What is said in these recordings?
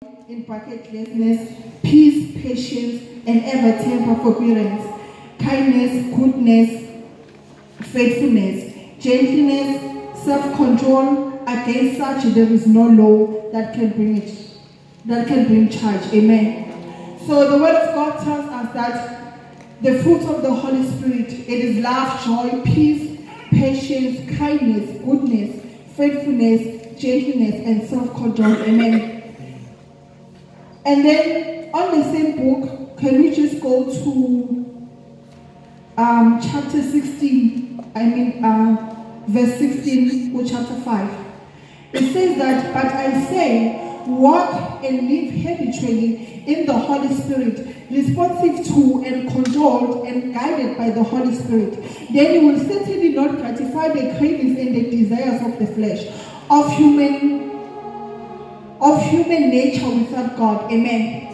in bracket gladness, peace, patience, and ever temper, forbearance, kindness, goodness, faithfulness, gentleness, self-control. Against such there is no law that can bring charge. Amen. So the word of God tells us that the fruit of the Holy Spirit, it is love, joy, peace, patience, kindness, goodness, faithfulness, gentleness, and self-control. Amen. And then on the same book, can we just go to chapter 16, verse 16 or chapter 5. It says that, but I say, walk and live habitually in the Holy Spirit, responsive to and controlled and guided by the Holy Spirit. Then you will certainly not gratify the cravings and the desires of the flesh, of human nature without God. Amen.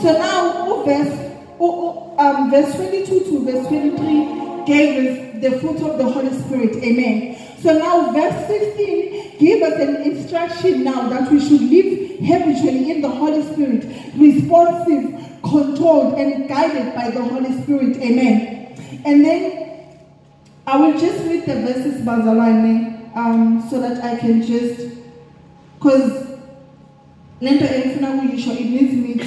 So now, verse 22 to verse 23 gave us the fruit of the Holy Spirit. Amen. So now verse 16 gives us an instruction now that we should live habitually in the Holy Spirit, responsive, controlled, and guided by the Holy Spirit. Amen. And then I will just read the verses, Bazalwane, so that I can just, because it needs me to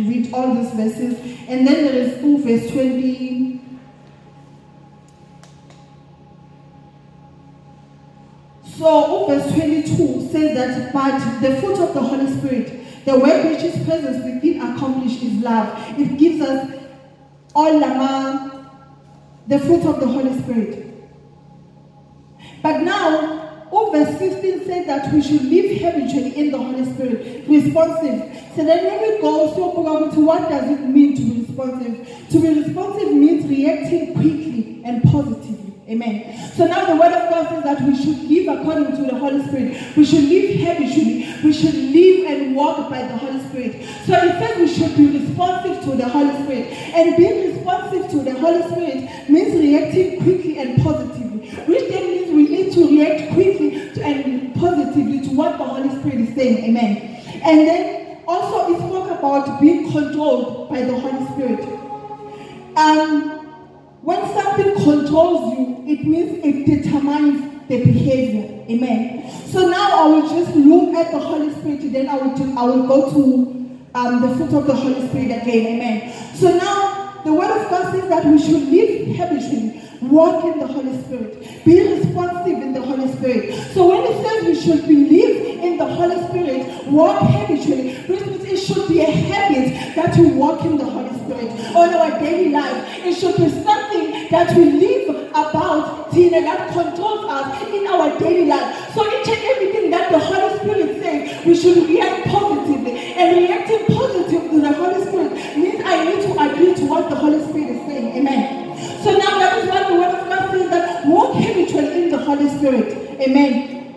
read all these verses. And then there is verse 20. So verse 22 says that, but the fruit of the Holy Spirit, the work which His presence within accomplished is love. It gives us all the fruit of the Holy Spirit. But now, verse 16 says that we should live habitually in the Holy Spirit, responsive. So then when we go to what does it mean to be responsive? To be responsive means reacting quickly and positively. Amen. So now the word of God says that we should live according to the Holy Spirit. We should live habitually. We should live and walk by the Holy Spirit. So it says we should be responsive to the Holy Spirit. And being responsive to the Holy Spirit means reacting quickly and positively. Which then means we need to react quickly and positively to what the Holy Spirit is saying. Amen. And then also it spoke about being controlled by the Holy Spirit. When something controls you, it means it determines the behavior. Amen. So now I will just look at the Holy Spirit, then I will go to the fruit of the Holy Spirit again. Amen. So now the word of God says that we should live habitually, walk in the Holy Spirit, be responsive in the Holy Spirit. So when it says we should believe in the Holy Spirit, walk habitually, which means it should be a habit that we walk in the Holy Spirit on our daily life. It should be something that we live about, that controls us in our daily life. So each and everything that the Holy Spirit says, we should react positively. And reacting positively to the Holy Spirit means I need to agree to what the Holy Spirit is saying. Amen. So now that is what the word of God says, that walk habitually in the Holy Spirit. Amen.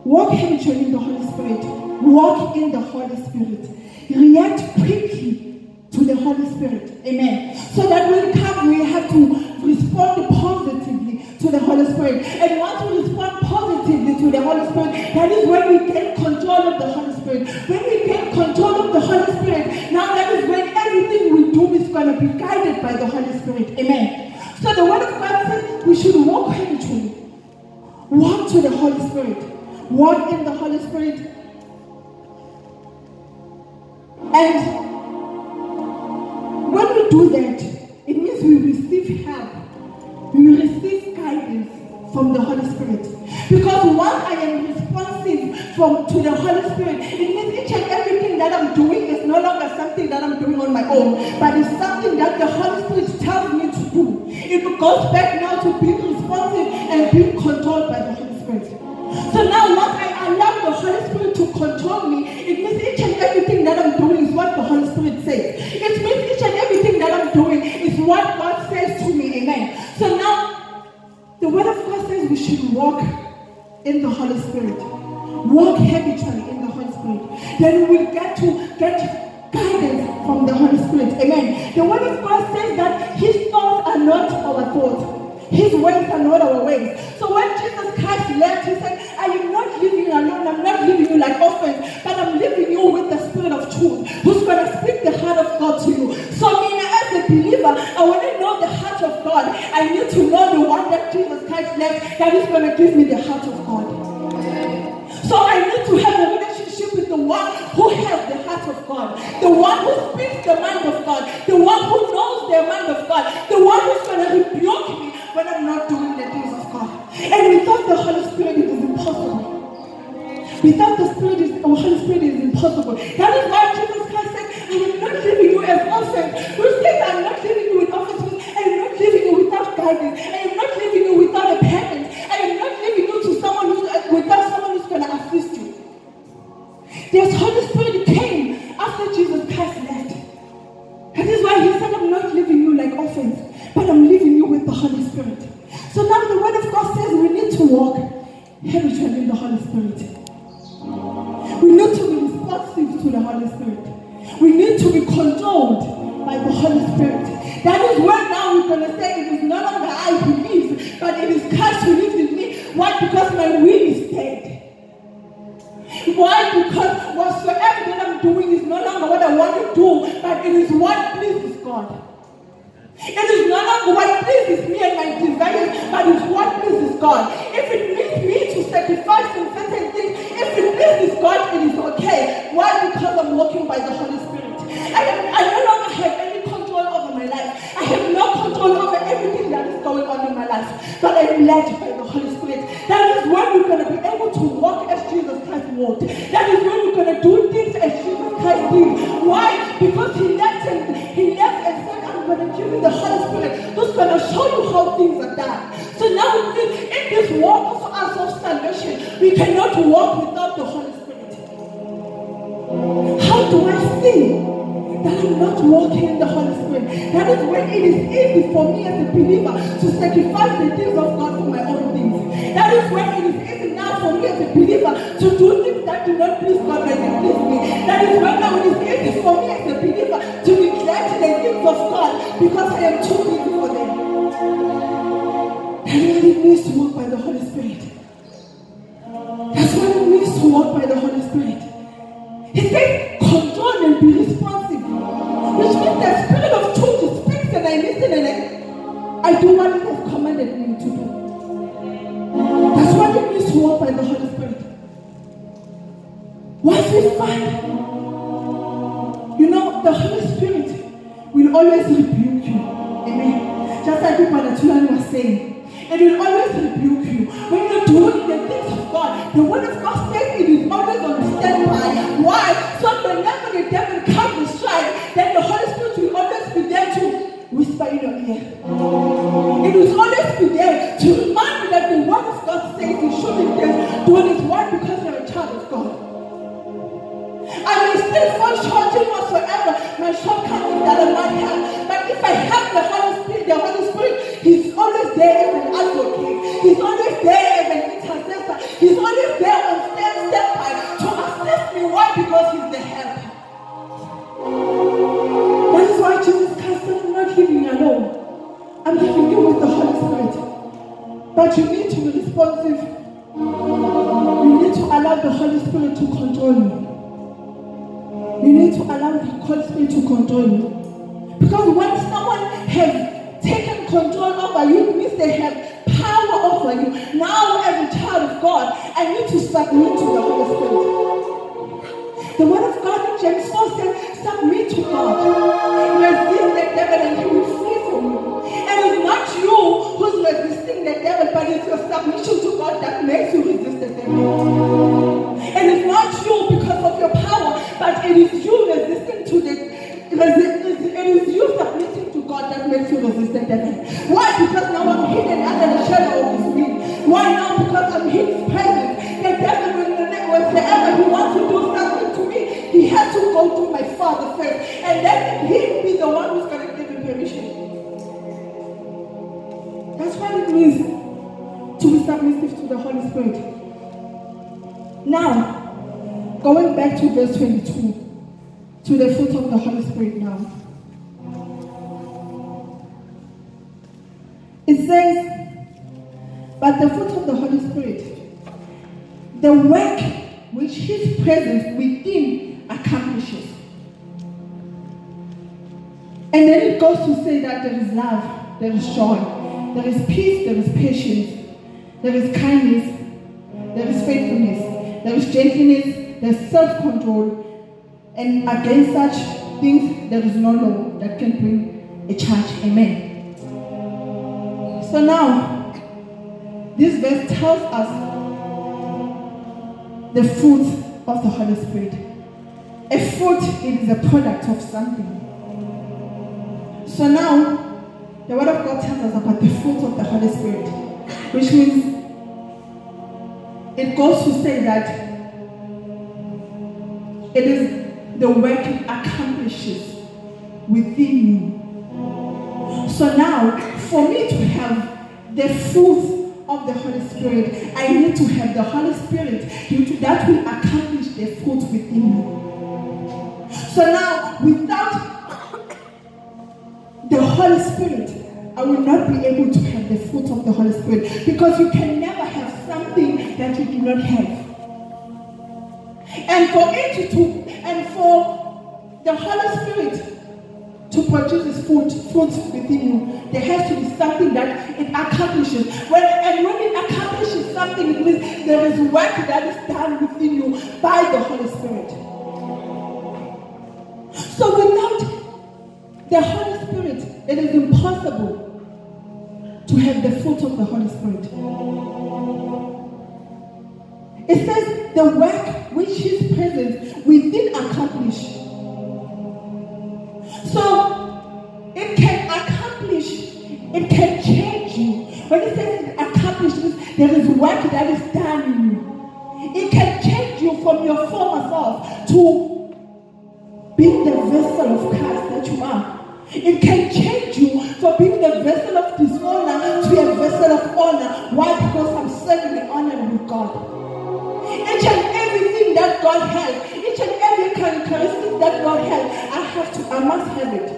Walk habitually in the Holy Spirit. Walk in the Holy Spirit. React quickly to the Holy Spirit. Amen. So that when we come, we have to respond positively to the Holy Spirit. And once we respond positively to the Holy Spirit, that is when we get control of the Holy Spirit. When we get control of the Holy Spirit, now that is when everything we do is going to be guided by the Holy Spirit. Amen. So the word of God says we should walk habitually. Walk to the Holy Spirit. Walk in the Holy Spirit. And when we do that, it means we receive help. We receive guidance from the Holy Spirit. Because once I am responsive to the Holy Spirit, it means each and everything that I'm doing is no longer something that I'm doing on my own, but it's something that the Holy Spirit tells me to do. It goes back now to being responsive and being controlled by the Holy Spirit. So now once I allow the Holy Spirit to control me, it means each and everything that I'm doing is what the Holy Spirit says. It means each and everything that I'm doing is what God says to me. Amen. So now the word of God says we should walk in the Holy Spirit. Walk habitually in the Holy Spirit. Then we will get guidance from the Holy Spirit. Amen. The word of God says that His thoughts are not our thoughts. His ways are not our ways. So when Jesus Christ left, He said, I am not I need to know the one that Jesus Christ left that is going to give me the heart of God. So I need to have a relationship with the one who has the heart of God, the one who speaks the mind of God, the one who knows the mind of God, the one who's going to rebuke me when I'm not doing the things of God. And without the Holy Spirit, it is impossible. Without the Holy Spirit, it is impossible. That is why Jesus Christ said, I am not leaving you as orphans. Who says I am not leaving you with orphans? I am not leaving you without guidance. I am not leaving you without a parent. I am not leaving you to someone without someone who's going to assist you. The Holy Spirit came after Jesus Christ left. That is why he said, I'm not leaving you like orphans, but I'm leaving you with the Holy Spirit. So now the Word of God says we need to walk habitually in the Holy Spirit. We need to be responsive to the Holy Spirit. We need to be controlled by the Holy Spirit. That is where now we're going to say it is no longer I who lives, but it is Christ who lives in me. Why? Because my will is dead. Why? Because whatsoever that I'm doing is no longer what I want to do, but it is what pleases God. It is no longer what pleases me and my desires, but it's what pleases God. If it needs me to sacrifice in certain things, if it pleases God, it is okay. Why? Because I'm walking by the Holy Spirit. I no longer have any control over my life. I have no control over everything that is going on in my life, but I'm led by the Holy Spirit. That is when we're going to be able to walk as Jesus Christ walked. That is when we're going to do things as Jesus Christ did. Why? Because he left and said, I'm going to give you the Holy Spirit who's going to show you how things are done. So now in this walk of us of salvation, we cannot walk without the Holy Spirit. How do I see that I'm not walking in the Holy Spirit? That is when it is easy for me as a believer to sacrifice the things of God for my own things. That is when it is easy now for me as a believer to do things that do not please God but they please me. That is when now it is easy for me as a believer to neglect the things of God because I am too busy for them. That's what it means to walk by the Holy Spirit. That's what it means to walk by the Holy Spirit. He says, control and be responsive. Which means the Spirit of truth speaks and I listen and I do what it has commanded me to do. That's what it means to walk by the Holy Spirit. Once we find, the Holy Spirit will always rebuke you. Amen. Just like what Natulani was saying. It will always rebuke you. When you're doing the things of God, the Word of God says it is always on standby. Why? So whenever the devil comes to strike, then the Holy Spirit will always be there to whisper in your ear. It will always be there to remind you that the Word of God says you shouldn't just do this word because you're a child of God. I may still fall short in whatsoever my shortcomings that I might have. But if I have the Holy Spirit, He's always there as an advocate. He's always there as an intercessor. He's always there on step by to assist me. Why? Because He's the helper. That is why Jesus Christ said, I'm not leaving you alone. I'm leaving you with the Holy Spirit. But you need to be responsive. You need to allow the Holy Spirit to control you. You need to allow the Holy Spirit to control you. Because when someone has taken control over you, it means they have power over you. Now, as a child of God, I need to submit to the Holy Spirit. The Word of God in James 4 says, submit to God. Resist the devil and he will flee from you. And it's not you who's resisting the devil, but it's your submission to God that makes you resist the devil. And it's not you because of your power, but it is you resisting to it is you submitting to God that makes you resist the devil. Why? Because now I'm hidden under the shadow of His wing. Why now? Because I'm in His presence. The devil, whenever he wants to do something to me, he has to go to my Father first, and then He'll be the one who's going to give him permission. That's what it means to be submissive to the Holy Spirit. Now, going back to verse 22, to the fruit of the Holy Spirit now. It says, but the fruit of the Holy Spirit, the work which His presence within accomplishes. And then it goes to say that there is love, there is joy, there is peace, there is patience, there is kindness, there is faithfulness, there is gentleness, there is self-control, and against such things there is no law that can bring a charge. Amen. So now, this verse tells us the fruit of the Holy Spirit. A fruit, it is a product of something. So now, the Word of God tells us about the fruit of the Holy Spirit, which means it goes to say that it is the work it accomplishes within you. So now, for me to have the fruit of the Holy Spirit, I need to have the Holy Spirit that will accomplish the fruit within me. So now, without the Holy Spirit, I will not be able to have the fruit of the Holy Spirit, because you can never have something that you do not have. And for the Holy Spirit to produce this fruit within you, there has to be something that it accomplishes. When it accomplishes something, it means there is work that is done within you by the Holy Spirit. So without the Holy Spirit, it is impossible to have the fruit of the Holy Spirit. It says the work which His presence within accomplish. So it can accomplish, it can change you. When it says it accomplishes, there is work that is done in you. It can change you from your former self to being the vessel of Christ that you are. It can change you from being the vessel of dishonor to a vessel of honor. Why? Because I'm serving and honoring with God. Each and everything that God has, each and every characteristic that God has, I must have it.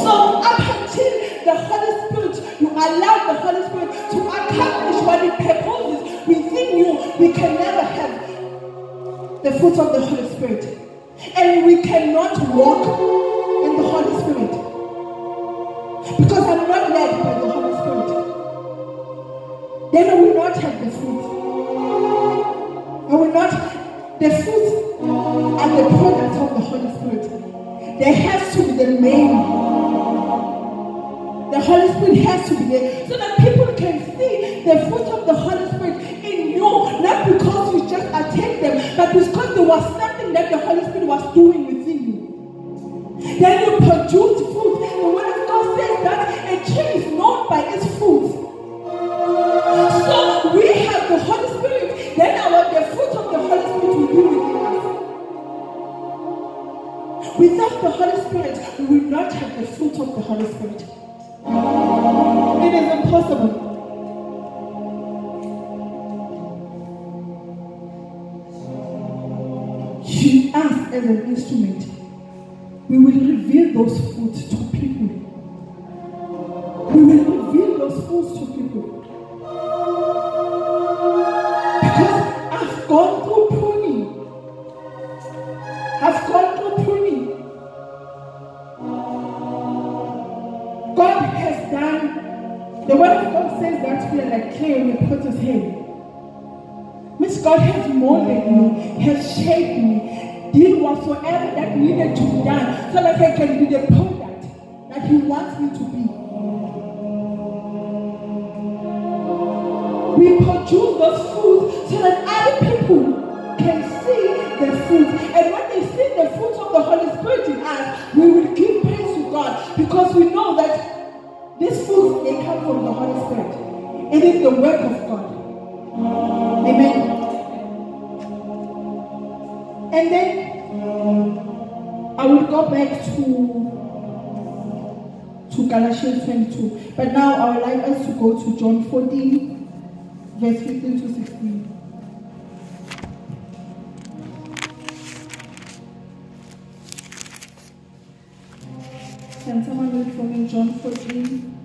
So up until the Holy Spirit, you allow the Holy Spirit to accomplish what it purposes within you, we can never have the fruit of the Holy Spirit. And we cannot walk in the Holy Spirit, because I'm not led by the Holy Spirit. Then I will not have the fruit. The fruit are the products of the Holy Spirit. There has to be the main. The Holy Spirit has to be there so that people can see the fruit of the Holy Spirit in you, not because you just attack them, but because there was something that the Holy Spirit was doing within you. Then you produce fruit. The Word of God says that a tree is known by its fruit. So we have the Holy Spirit, then the fruit of the Holy Spirit will be within us. Without the Holy Spirit, we will not have the fruit of the Holy Spirit. It is impossible. Use us as an instrument. We will reveal those fruits to people. We will reveal those fruits to people. Because I've gone through pruning. God has done, the Word of God says that we are like clay in a potter's hand. Means God has molded me, has shaped me, did whatsoever that needed to be done so that I can be the product that He wants me to be. We produce those fruits so that other people can see the fruit. And when they see the fruit of the Holy Spirit in us, we will give praise to God, because we know that this fruit may come from the Holy Spirit. It is the work of God. Amen. And then I will go back to Galatians 22. But now I would like us to go to John 14, verse 15 to 16. Can someone read for me John 14,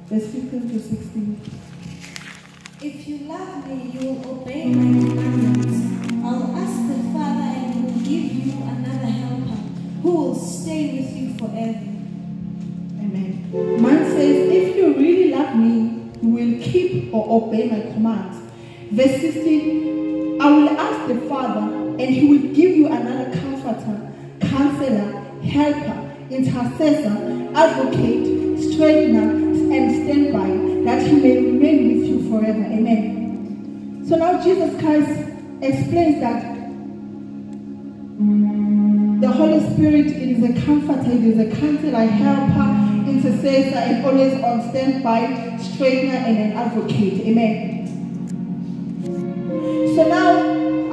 verse 15 to 16? If you love me, you will obey my commandments. I'll ask the Father, and He will give you another helper who will stay with you forever. Amen. Mine says, if or obey my commands. Verse 16, I will ask the Father, and he will give you another comforter, counselor, helper, intercessor, advocate, straightener, and standby, that he may remain with you forever. Amen. So now Jesus Christ explains that the Holy Spirit, it is a comforter, it is a counselor, helper, intercessor, and always on standby, straightener, and an advocate. Amen. So now,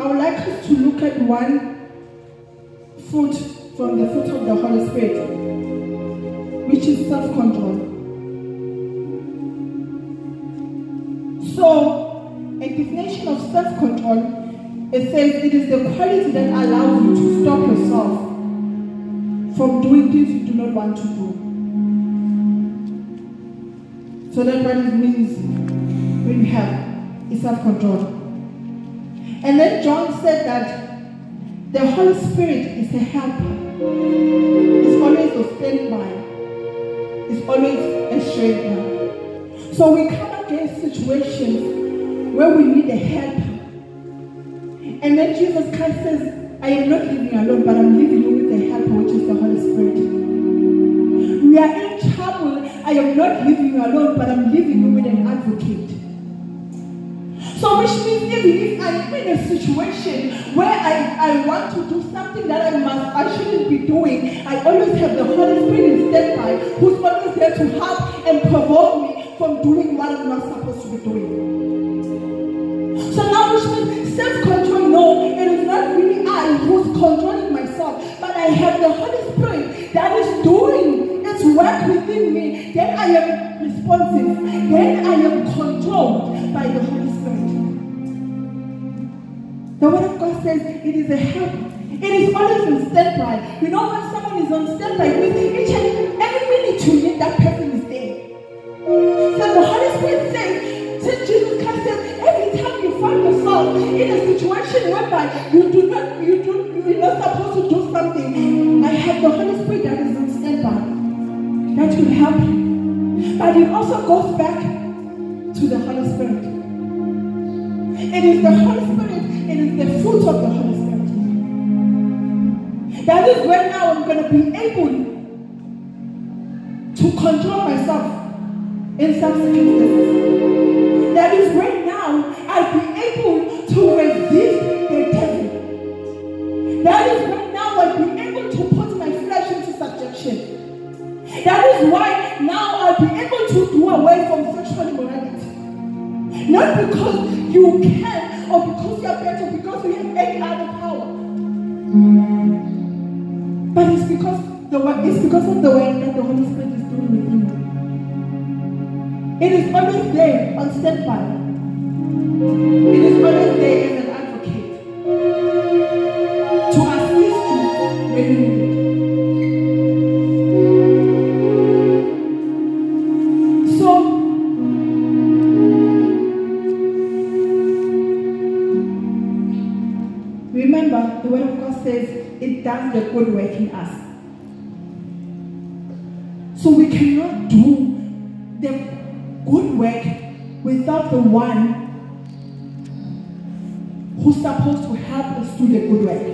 I would like us to look at one fruit from the fruit of the Holy Spirit, which is self-control. So, a definition of self-control, it says it is the quality that allows you to stop yourself from doing things you do not want to do. So that's what it means when you have is self-control. And then John said that the Holy Spirit is a helper. It's always a standby. It's always a straightener. So we come against situations where we need a helper. And then Jesus Christ says, I am not leaving you alone, but I'm leaving you with a helper, which is the Holy Spirit. We are in trouble. I am not leaving you alone, but I'm leaving you with an advocate. So which means even if I'm in a situation where I want to do something that I shouldn't be doing, I always have the Holy Spirit in standby, who's always there to help and provoke me from doing what I'm not supposed to be doing. So now which means self-control, no, it is not really I who's controlling myself, but I have the Holy Spirit that is doing its work within me. Then I am responsive. Then I am controlled by the Holy Spirit. The Word of God says it is a help. It is always in standby. You know when someone is on standby, with each and every minute you need, that person is there. So the Holy Spirit says, since Jesus Christ says, every time you find yourself in a situation whereby you're not supposed to do something, I have the Holy Spirit that is on standby, that will help you. But it also goes back to the Holy Spirit. It is the Holy Spirit, it is the fruit of the Holy Spirit. That is when now I'm going to be able to control myself in some circumstances. That is when now I'll be able to resist the devil. That is when now I'll be able to put my flesh into subjection. That is why now I'll be able to do away from sexual immorality. Not because you can or because you are better, because you have any other power. But it's because of the work that the Holy Spirit is doing within you. It is always there on standby. It is always there as an advocate to assist you when you need it. So, remember, the Word of God says it does the good work in us. So we cannot do the good work without the one who's supposed to help us do the good work.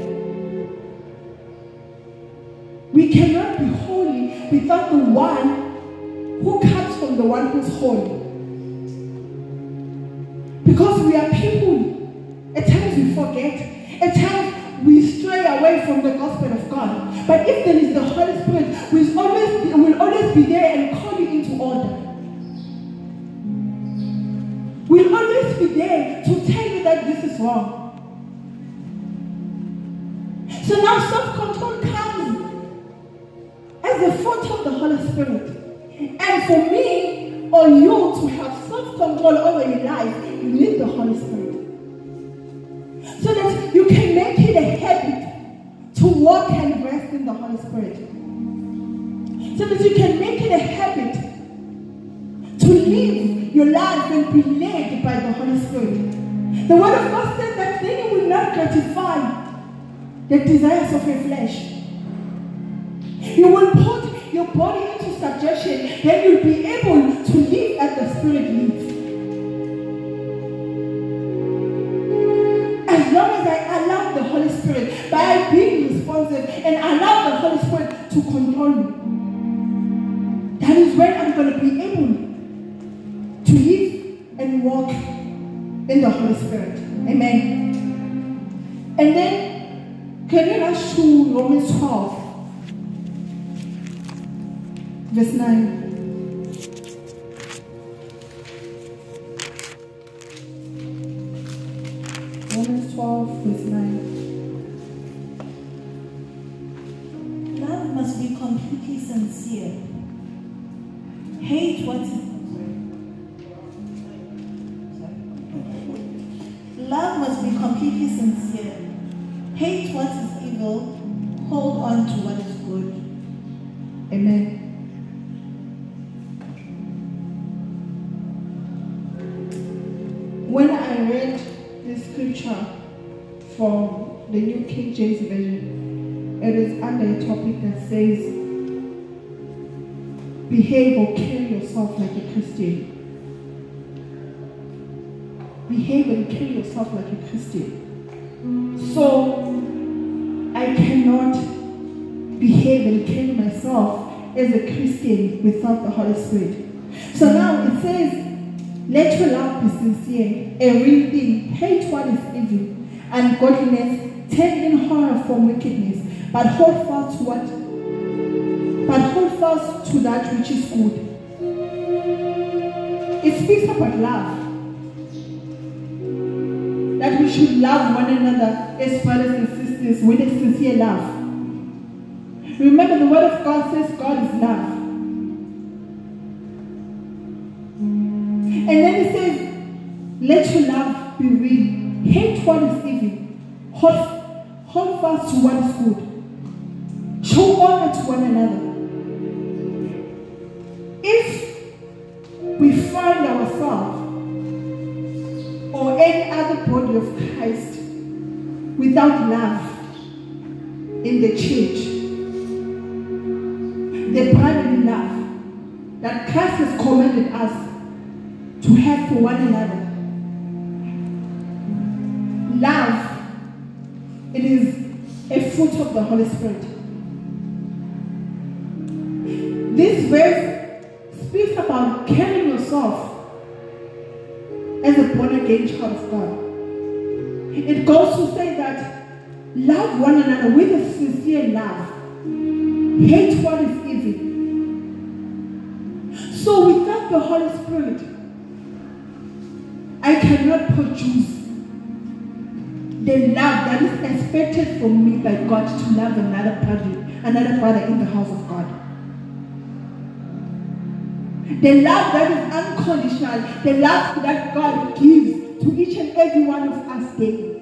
We cannot be holy without the one who comes from the one who's holy. Because we are people. At times we forget. At times we stray away from the gospel of God. But if there is the Holy Spirit, we will always be there and call you into order. We'll always be there to tell you that this is wrong. So now self-control comes as a fruit of the Holy Spirit. And for me or you to have self-control over your life, you need the Holy Spirit. So that you can make it a habit to walk and rest in the Holy Spirit. So that you can make it a habit to live your life and be led by the Holy Spirit. The Word of God says that then you will not gratify the desires of your flesh. You will put your body into subjection, then you'll be able to live as the Spirit leads. as long as I allow the Holy Spirit, by being responsive and allow the Holy Spirit to control me, that is when I'm going to be able to live and walk in the Holy Spirit. Amen. And then, can you rush to Romans 12, verse 9? Romans 12, verse 9. Love must be completely sincere. Hate what is Love must be completely sincere. Hate what is evil. Hold on to what is good. Amen. When I read this scripture from the New King James Version, it is under a topic that says, behave or carry yourself like a Christian. Behave and carry yourself like a Christian. So, I cannot behave and carry myself as a Christian without the Holy Spirit. So now it says, let your love be sincere, a real thing. Hate what is evil, ungodliness, turn in horror from wickedness, but hold fast to what? But hold fast to that which is good. It speaks about love. That we should love one another as brothers and sisters with a sincere love. Remember, the word of God says God is love. And then it says, let your love be real. Hate what is evil. Hold fast to what is good. Show honor to one another. If we find ourselves or any other body of Christ without love in the church, the brotherly love that Christ has commanded us to have for one another. Love, it is a fruit of the Holy Spirit. This verse speaks about carrying yourself as a born-again child of God. It goes to say that love one another with a sincere love. Hate what is evil. So without the Holy Spirit, I cannot produce the love that is expected from me by God to love another brother in the house of God. The love that is unconditional, the love that God gives to each and every one of us daily.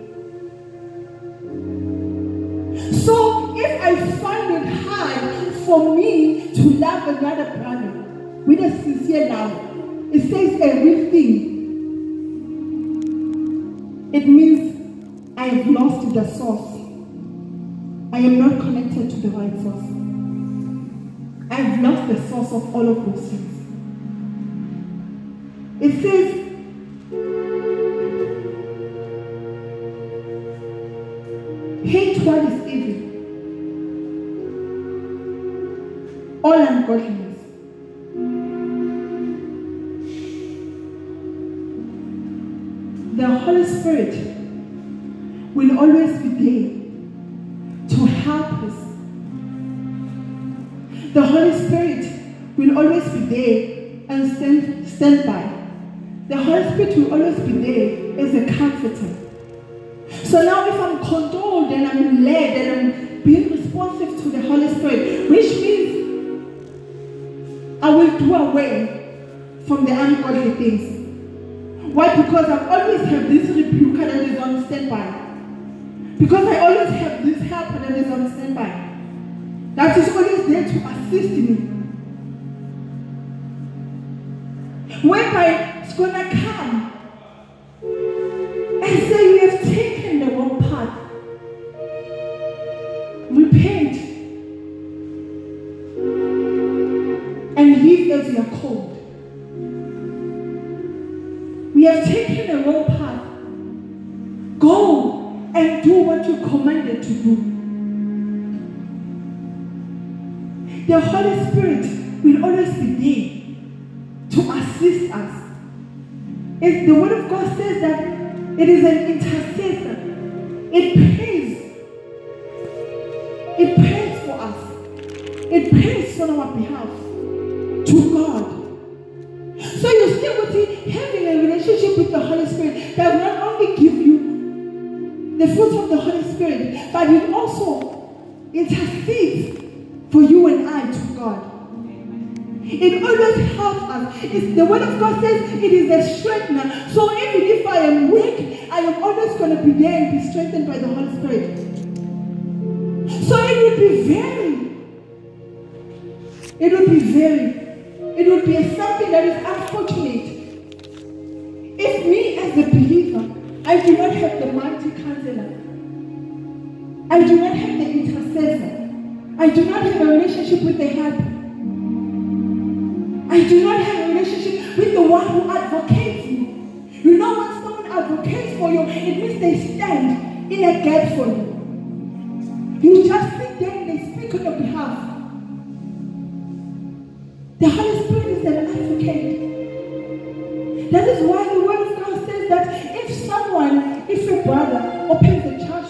So if I find it hard for me to love another brother with a sincere love, it says a real thing. It means I have lost the source. I am not connected to the right source. I have lost the source of all of those things. It says, hate what is evil, all ungodliness. The Holy Spirit will always be there to help us. The Holy Spirit will always be there and stand by. The Holy Spirit will always be there as a comforter. So now if I'm controlled and I'm led and I'm being responsive to the Holy Spirit, which means I will do away from the ungodly things. Why? Because I always have this rebuker that is on standby. Because I always have this helper that is on standby. That is always there to assist me. Whereby it's going to come and say, you have taken the wrong path. Repent and live as you are called. We have taken the wrong path. Go and do what you're commanded to do. The Holy Spirit will always be there to assist us. If the Word of God says that it is an intercessor, it prays for us. It prays on our behalf to God. So you see, with having a relationship with the Holy Spirit that will not only give you the fruit of the Holy Spirit, but it also intercedes for you and I to God. It always helps us. The Word of God says it is a strengthener. So even if I am weak, I am always going to be there and be strengthened by the Holy Spirit. So it would be something that is unfortunate if me as a believer, I do not have the mighty counselor. I do not have the intercessor. I do not have a relationship with the helper. I do not have a relationship with the one who advocates me. You know, when someone advocates for you, it means they stand in a gap for you. You just sit there and they speak on your behalf. The Holy Spirit is an advocate. That is why the Word of God says that if your brother opens the church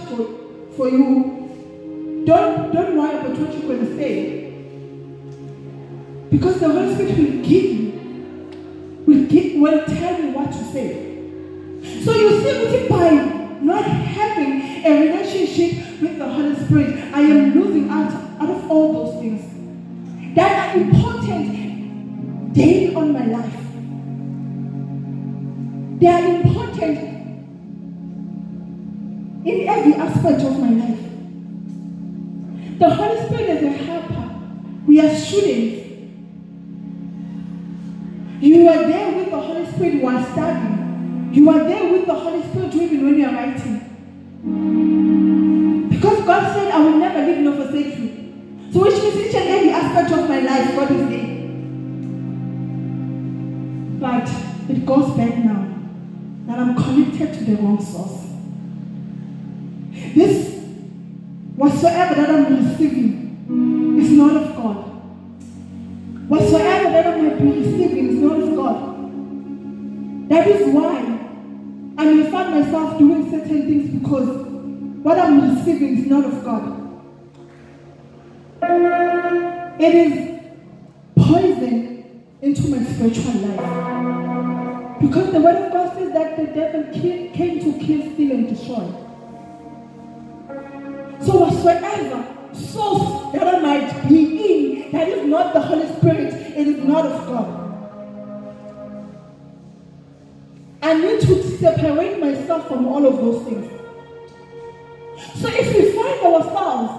for you, don't worry about what you're going to say. Because the Holy Spirit will tell you what to say. So you see, by not having a relationship with the Holy Spirit, I am losing out of all those things that are important daily on my life. They are important in every aspect of my life. The Holy Spirit is a helper. We are students. You are there with the Holy Spirit while studying. You are there with the Holy Spirit even when you are writing. Because God said, I will never leave nor forsake you. So which means each and every aspect of my life, God is there. But it goes back now that I'm connected to the wrong source. This whatsoever that I'm receiving is not of God. Whatsoever that I might be receiving is not of God. That is why I may find myself doing certain things, because what I'm receiving is not of God. It is poison into my spiritual life. Because the Word of God says that the devil came to kill, steal, and destroy. So whatsoever source that I might be in that is not the Holy Spirit, it is not of God. I need to separate myself from all of those things. So if we find ourselves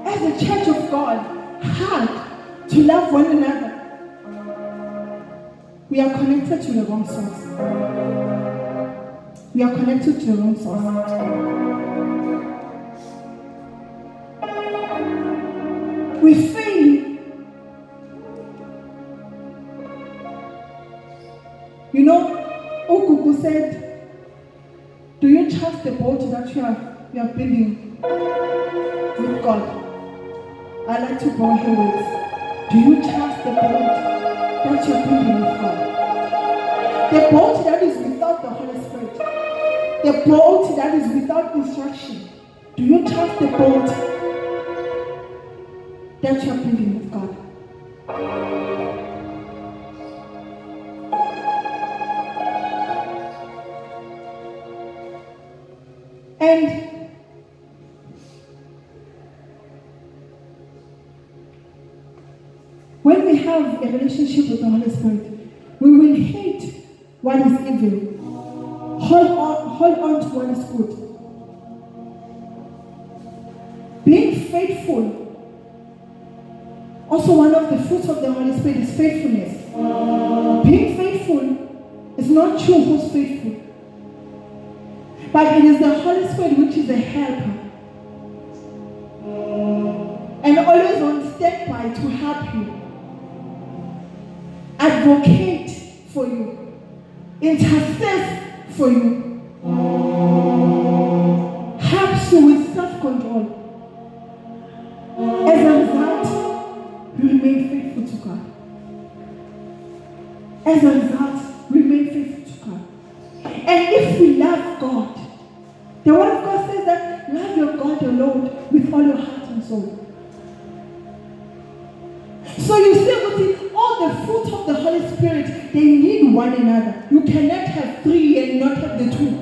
as a church of God hard to love one another, we are connected to the wrong source. We are connected to the wrong source. We fail. You know, Okuku said, do you trust the boat that you are building with God? I like to go here with, do you trust the boat that you're building with God? The boat that is without the Holy Spirit. The boat that is without instruction. Do you trust the boat that you're building with God? And when we have a relationship with the Holy Spirit, we will hate what is evil. Hold on to what is good. Being faithful. Also, one of the fruits of the Holy Spirit is faithfulness. Being faithful is not you who's faithful, but it is the Holy Spirit which is a helper. And always on standby to help you. Advocate for you. Intercede for you. Helps as a result, remain faithful to God. And if we love God, the Word of God says that love your God, your Lord, with all your heart and soul. So you see, with all the fruit of the Holy Spirit, they need one another. You cannot have three and not have the two.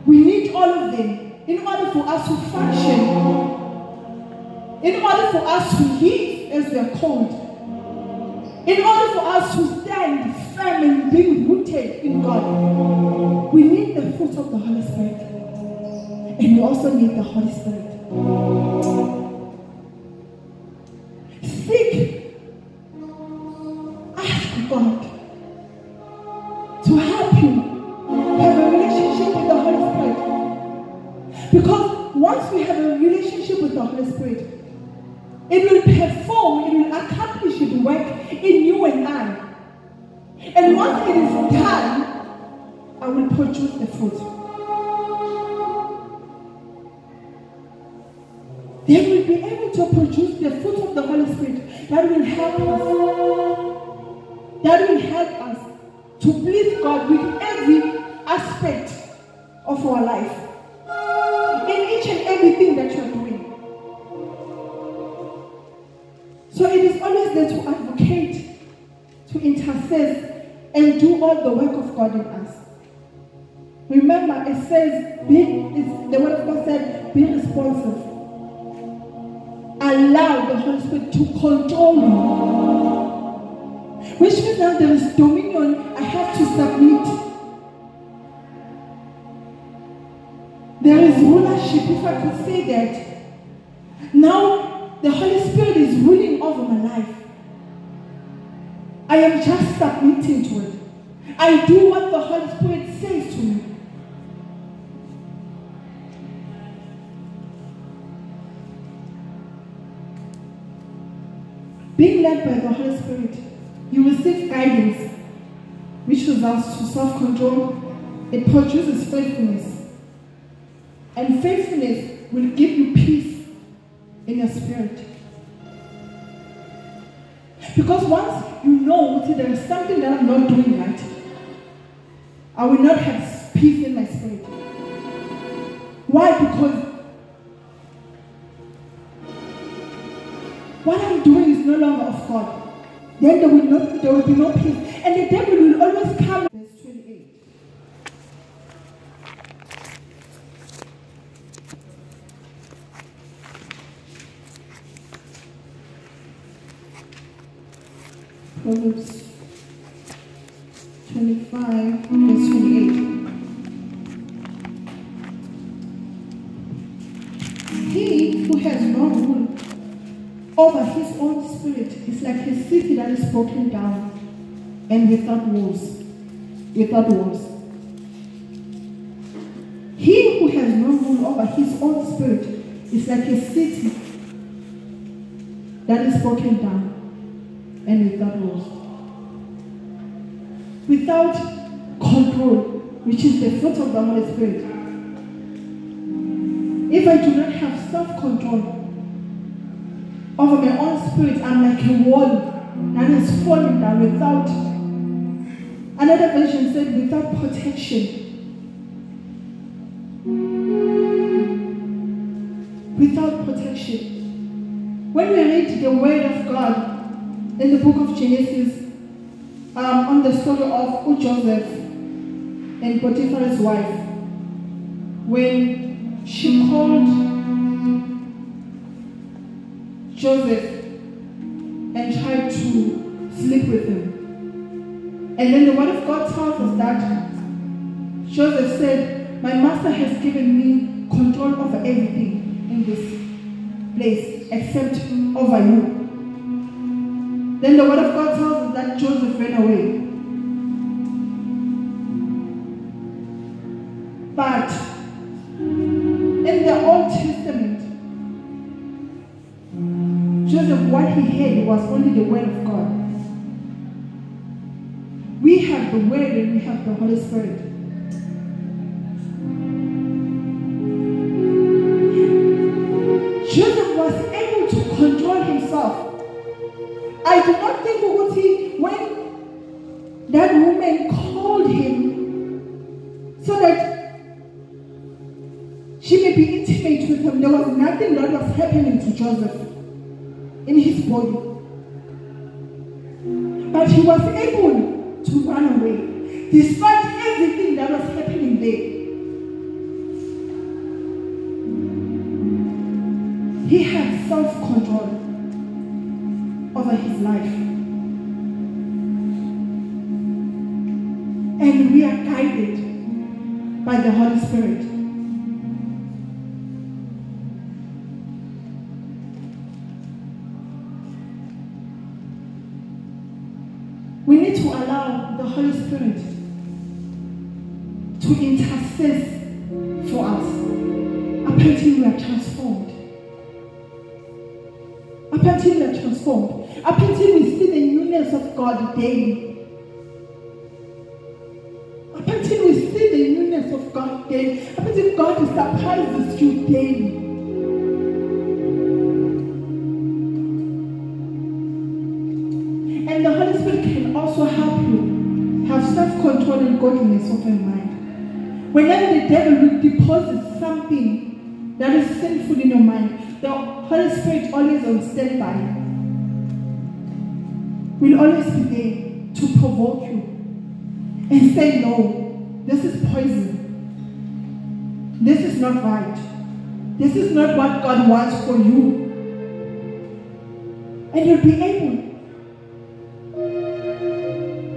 We need all of them in order for us to function, in order for us to live as we are called, in order for us to stand firm and being rooted in God. We need the fruit of the Holy Spirit. And we also need the Holy Spirit. Seek, ask God to help you have a relationship with the Holy Spirit. Because once we have a relationship with the Holy Spirit, it will perform, it will accomplish its work in you and I. And once it is done, I will produce the fruit. They will be able to produce the fruit of the Holy Spirit that will help us. That will help us to please God with every aspect of our life. In each and everything that you are doing. So it is always there to advocate, to intercede, and do all the work of God in us. Remember, it says, the Word of God said, be responsive. Allow the Holy Spirit to control you. Which means that there is dominion, I have to submit. There is rulership, if I could say that. Now, the Holy Spirit is ruling over my life. I am just submitting to it. I do what the Holy Spirit says to me. Being led by the Holy Spirit, you receive guidance, which results to self-control. It produces faithfulness. And faithfulness will give you peace in your spirit. Because once you know that there is something that I'm not doing right, I will not have peace in my spirit. Why? Because what I'm doing is no longer of God. Then there will be no peace. And the devil will always come. Verse 28. Proverbs 25, verse 28. He who has no rule over his own spirit is like a city that is broken down and without walls. Without walls. He who has no rule over his own spirit is like a city that is broken down and without walls. Without control, which is the fruit of the Holy Spirit. If I do not have self-control over my own spirit, I'm like a wall that has fallen down without, another version said, without protection. Without protection. When we read the Word of God in the book of Genesis, on the story of Joseph and Potiphar's wife, when she called Joseph and tried to sleep with him. And then the Word of God tells us that Joseph said, my master has given me control over everything in this place except over you. Then the Word of God tells us that Joseph ran away. But in the Old Testament, Joseph, what he had was only the Word of God. We have the Word and we have the Holy Spirit. Joseph was able to control himself. I do not think when She may be intimate with him. There was nothing that was happening to Joseph in his body. But he was able to run away, despite everything that was happening there. He had self-control over his life. And we are guided by the Holy Spirit. We need to allow the Holy Spirit to intercede for us up until we are transformed. Up until we are transformed. Up until we see the newness of God daily. Up until we see the newness of God daily. Up until God surprises you daily. And the Holy Spirit can also help you have self-control and godliness of your mind. Whenever the devil will deposit something that is sinful in your mind, the Holy Spirit always on standby. Will always be there to provoke you and say, no, this is poison. This is not right. This is not what God wants for you. And you'll be able.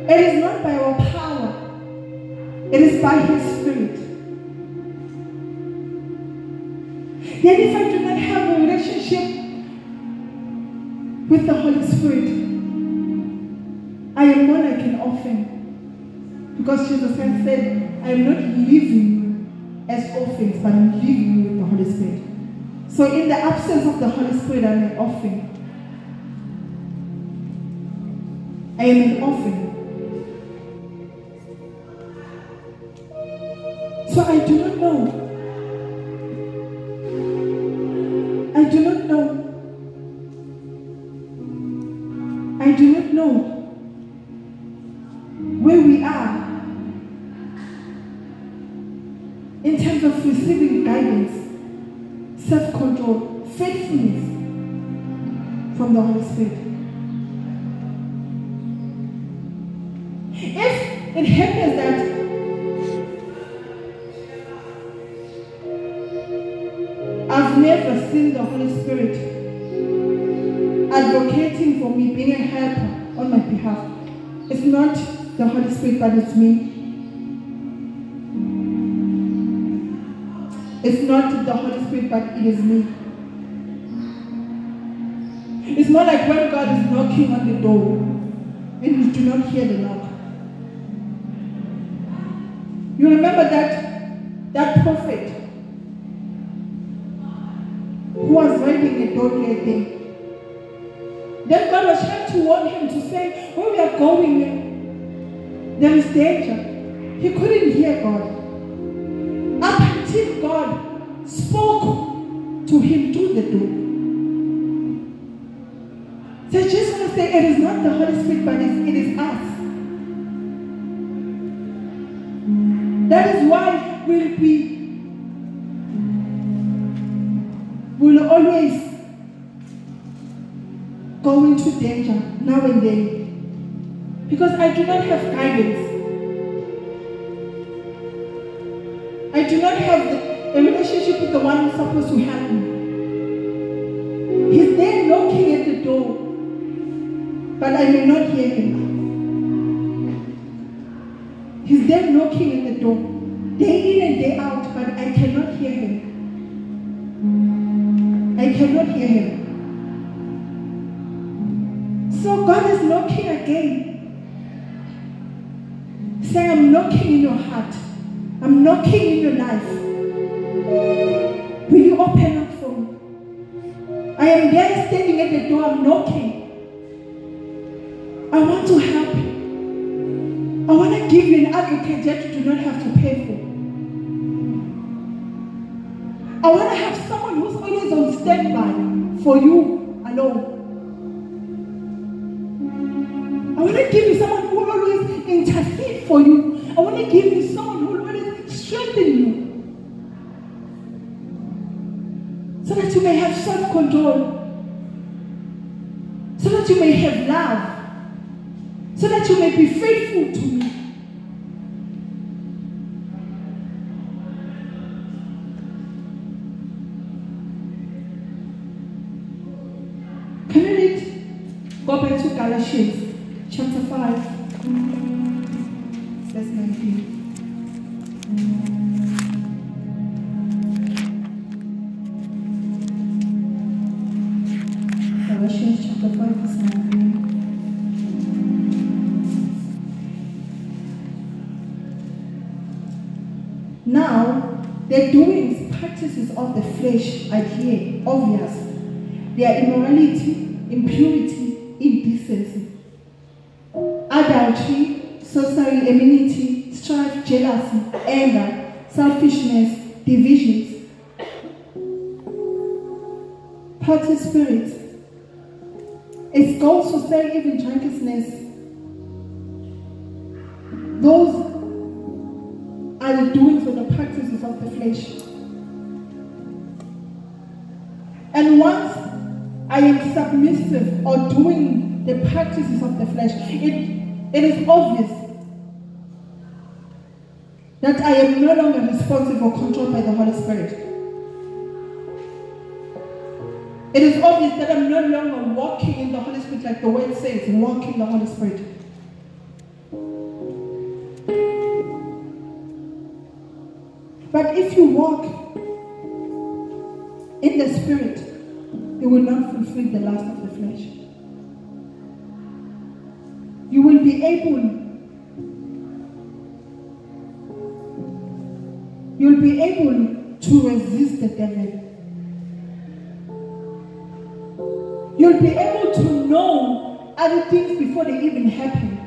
It is not by our power. It is by His Spirit. Yet if I do not have a relationship with the Holy Spirit, I am more like an orphan. Because Jesus Christ said, I am not leaving you as orphans, but I'm leaving you with the Holy Spirit. So in the absence of the Holy Spirit, I'm an orphan. I am an orphan. So I do not know. I do not know. I do not know where we are in terms of receiving guidance, self-control, faithfulness from the Holy Spirit. If it happens that I've never seen the Holy Spirit advocating for me, being a helper on my behalf, it's not the Holy Spirit, but it's me. It's not the Holy Spirit, but it is me. It's more like when God is knocking on the door and you do not hear the knock. You remember that prophet who was riding a donkey a day. Then God was trying to warn him to say, where we are going, there is danger. He couldn't hear God. Up until God spoke to him through the door. So I just want to say, it is not the Holy Spirit, but it is us. That is why we'll always go into danger now and then. Because I do not have guidance. I do not have a relationship with the one who's supposed to help me. He's there knocking at the door, but I may not hear him. He's there knocking at the door, day in and day out, but I cannot hear him. I cannot hear him. So God is knocking again, saying, I'm knocking in your heart. I'm knocking in your life. Will you open up for me? I am there standing at the door, I'm knocking. I want to help you. I want to give you an advocate that you do not have to pay for. I want to have someone who's always on standby for you alone. I want to give you someone who will always intercede for you. I want to give you someone who will always strengthen you. so that you may have self-control, so that you may have love, so that you may be faithful to me. Can you read? Go back to Galatians chapter 5, verse 19. Galatians chapter 5, verse 19. Now, the doings, practices of the flesh are here, obvious. They are immorality, impurity, indecency, adultery, sorcery, enmity, strife, jealousy, anger, selfishness, divisions, party spirits. It goes to say even drunkenness. Those are the doings or the practices of the flesh. And once I am submissive or doing the practices of the flesh, it is obvious that I am no longer responsive or controlled by the Holy Spirit. It is obvious that I'm no longer walking in the Holy Spirit like the word says, walk in the Holy Spirit. But if you walk in the Spirit, you will not fulfill the lust of the flesh. You will be able to resist the devil. You'll be able to know other things before they even happen.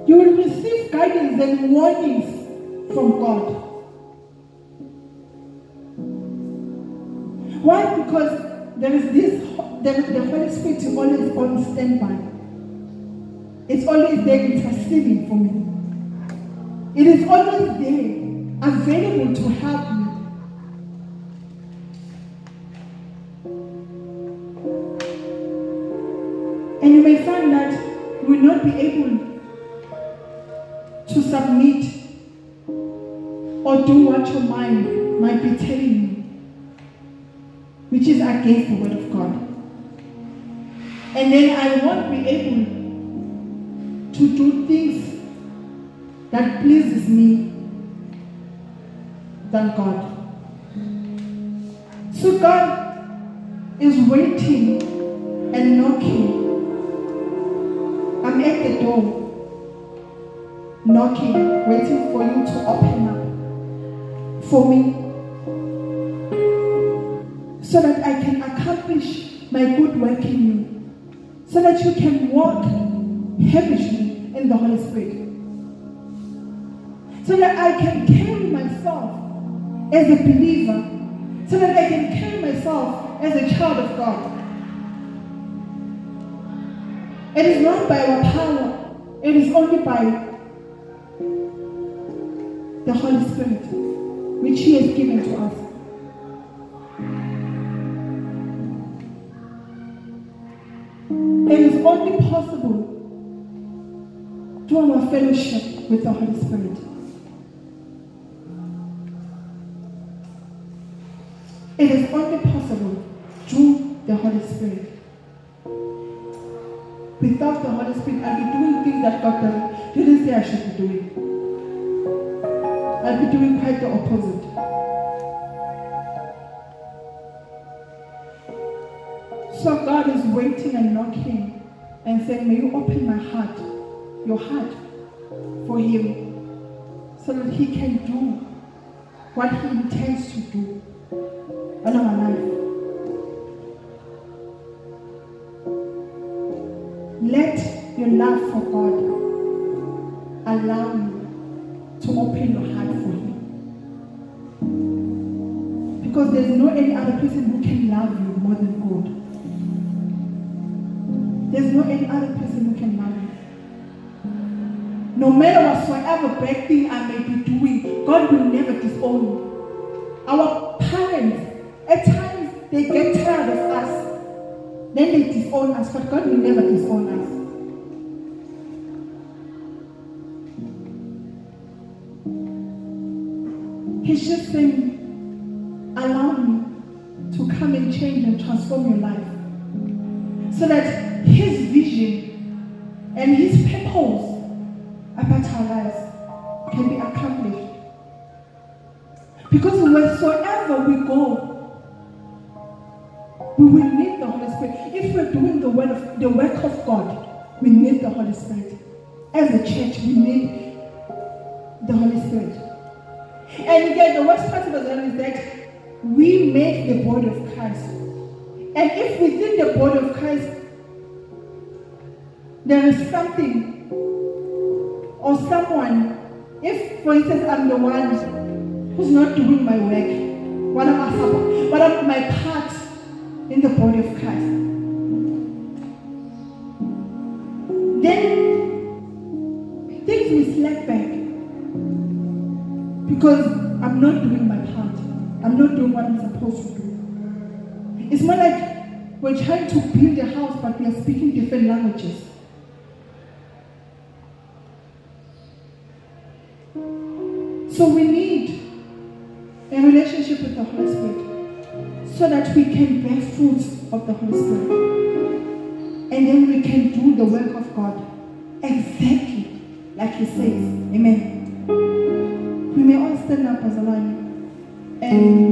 You will receive guidance and warnings from God. Why? Because there is the Holy Spirit is always on standby. It's always there interceding for me. It is always there, available to help me. And you may find that you will not be able to submit or do what your mind might be telling you, which is against the word of God. And then I won't be able to do things that pleases me than God. So God is waiting and knocking. I'm at the door, knocking, waiting for you to open up for me, so that I can accomplish my good work in you, so that you can walk habitually in the Holy Spirit, so that I can carry myself as a believer, so that I can carry myself as a child of God. It is not by our power, it is only by the Holy Spirit, which He has given to us. It is only possible through our fellowship with the Holy Spirit. It is only possible through the Holy Spirit. Without the Holy Spirit, I'll be doing things that God didn't say I should be doing. I'll be doing quite the opposite. So God is waiting and knocking and saying, may you open my heart, your heart, for Him, so that He can do what He intends to do in our life. Let your love for God allow you to open your heart for Him. Because there's no any other person who can love you more than God. There's no any other person who can love you. No matter whatsoever bad thing I may be doing, God will never disown you. Our parents they get tired of us, then they disown us, but God will never disown us. He's just saying, allow me to come and change and transform your life, so that His vision and His purpose about our lives can be accomplished. Because wheresoever we go, we will need the Holy Spirit. If we're doing the work of God, we need the Holy Spirit. As a church, we need the Holy Spirit. And again, the worst part of it is that we make the body of Christ. And if within the body of Christ there is something or someone, if for instance I'm the one who's not doing my work, what am my part in the body of Christ, then things will slack back. Because I'm not doing my part. I'm not doing what I'm supposed to do. It's more like we're trying to build a house, but we are speaking different languages. So we need a relationship with the Holy Spirit so that we can bear fruit of the Holy Spirit. And then we can do the work of God exactly like He says. Amen. We may all stand up as a line and